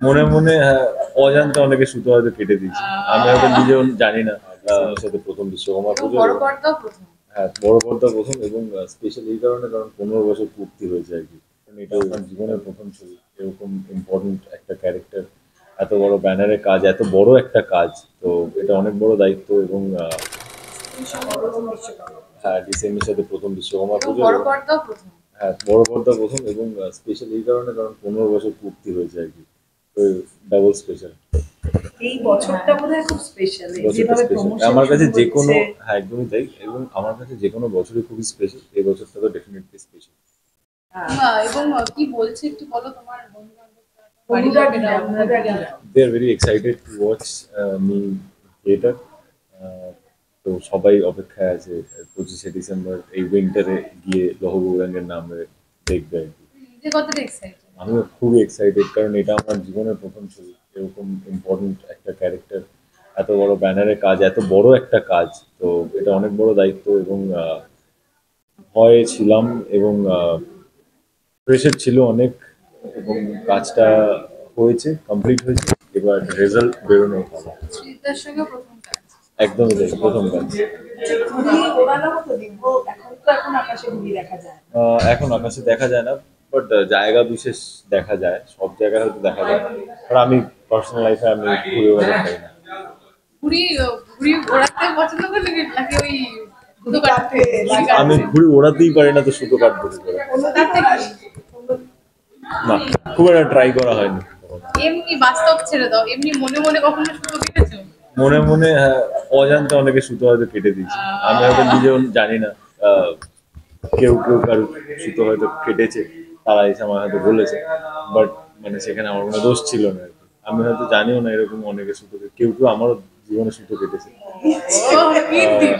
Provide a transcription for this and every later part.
মনে মনে হ্যাঁ, অজান্তে অনেকে সুতো হয়তো কেটে দিয়েছি। আমি হয়তো নিজেও জানি না। আমার সাথে প্রথম বিশ্বকর্মা এবং পুজো বড় পর্দাও প্রথম। হ্যাঁ, বড় পর্দা প্রথম এবং স্পেশাল এই কারণে কারণ ১৫ বছর পূর্তি হয়েছে আরকি। কারণ এটা আমার জীবনের প্রথম ছবি। এরকম ইম্পোর্টেন্ট একটা ক্যারেক্টার, এত বড় ব্যানারে কাজ, এত বড় একটা কাজ। তো এটা অনেক বড় দায়িত্ব এবং স্ত্রীর সঙ্গে প্রথম বিশ্বকর্মা পুজো। হ্যাঁ, ডিসেম্বর সাথে প্রথম বিশ্বকর্মা এবং পুজো বড় এবং পর্দাও প্রথম। হ্যাঁ, বড় পর্দা প্রথম এবং স্পেশাল এই কারণে কারণ ১৫ বছর পূর্তি হয়েছে আরকি। তো ডাবল স্পেশাল। এই বছরটা বোধহয় খুব স্পেশাল। বছরটা যেভাবে স্পেশাল। প্রমোশন আমার কাছে শুরু যেকোনো হচ্ছে। হ্যাঁ, একদমই তাই এবং আমার কাছে যেকোনো বছরই খুবই স্পেশাল। এই বছরটা তো ডেফিনিটলি স্পেশাল। এবং কি বলছে একটু বলো তোমার বন্ধু-বান্ধবরা, বাড়ির অনুরাগীরা লোকেরা, অনুরাগীরা They are very excited to watch me later. তো সবাই অপেক্ষায় আছে ২৫শে ডিসেম্বর এই উইন্টারে গিয়ে লৌহ গৌরাঙ্গের নামে দেখবে আরকি। নিজে কতটা এক্সাইটেড? আমিও খুবই এক্সাইটেড কারণ এটা আমার জীবনের প্রথম ছবি। এরকম ইম্পোর্টেন্ট একটা ক্যারেক্টার, এত বড় ব্যানারে কাজ, এত বড় একটা কাজ। তো এটা অনেক বড় দায়িত্ব এবং ভয়ে ছিলাম এবং প্রেশার ছিল অনেক এবং কাজটা হয়েছে, কমপ্লিট হয়েছে। এবার রেজাল্ট বেরোনোর পালা। শ্রীদার সঙ্গে প্রথম কাজ। একদমই তাই, প্রথম কাজ। ঘুড়ি ওড়ানো হতো দেখবো, এখন তো এখন আকাশে ঘুড়ি দেখা যায় না। এখন আকাশে দেখা যায় না, বাট জায়গা বিশেষ দেখা যায়। সব জায়গায় হয়তো দেখা যায় না। কারণ আমি পার্সোনাল লাইফে আমি ঘুরে বেড়াতে পারি না। ঘুড়ি ঘুড়ি ওড়াতে পছন্দ করলে নাকি ওই সুতো কাটতে? আমি ঘুড়ি ওড়াতেই পারি না তো সুতো কাটবো কি করে? কাটতে কি? না, খুব একটা ট্রাই করা হয়নি। এমনি বাস্তব ছেড়ে দাও, এমনি মনে মনে কখনো সুতো কেটেছো? মনে মনে হ্যাঁ, অজান্তে অনেকে সুতো হয়তো কেটে দিয়েছি। আমি হয়তো নিজেও জানি না। আহ, কেউ কেউ কারো সুতো হয়তো কেটেছে, তারা এসে আমার হয়তো বলেছে, বাট মানে সেখানে আমার কোনো দোষ ছিল না আরকি। আমি হয়তো জানিও না এরকম অনেকে সুতো কেউ কেউ আমারও জীবনে সুতো কেটেছে। ও কি দিল!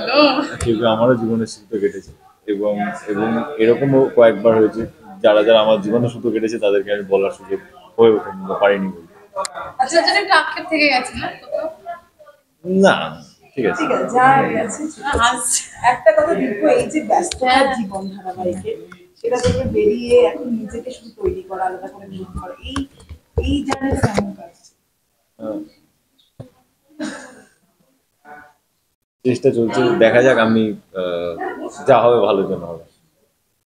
কেউ কেউ আমারও জীবনে সুতো কেটেছে এবং এবং এরকমও কয়েকবার হয়েছে যারা যারা আমার জীবনে সুতো কেটেছে তাদেরকে আমি বলার সুযোগ হয়ে ওঠেনি বা পারিনি বলতে। আচ্ছা, যেন একটু আক্ষেপ থেকে গেছে না কোথাও? না, ঠিক আছে। ঠিক আছে, যা গেছে ঠিক আছে। হাসছে। একটা কথা দেখবো, এই যে ব্যস্ততার হ্যাঁ। জীবন ধারাবাহিকে, সেটা থেকে বেরিয়ে এখন নিজেকে শুধু তৈরি করা, আলাদা করে গ্রোথ করা, এই এই জার্নিটা কেমন কাটছে? আহ, চেষ্টা চলছে, দেখা যাক। আমি যা হবে ভালোর জন্য হবে।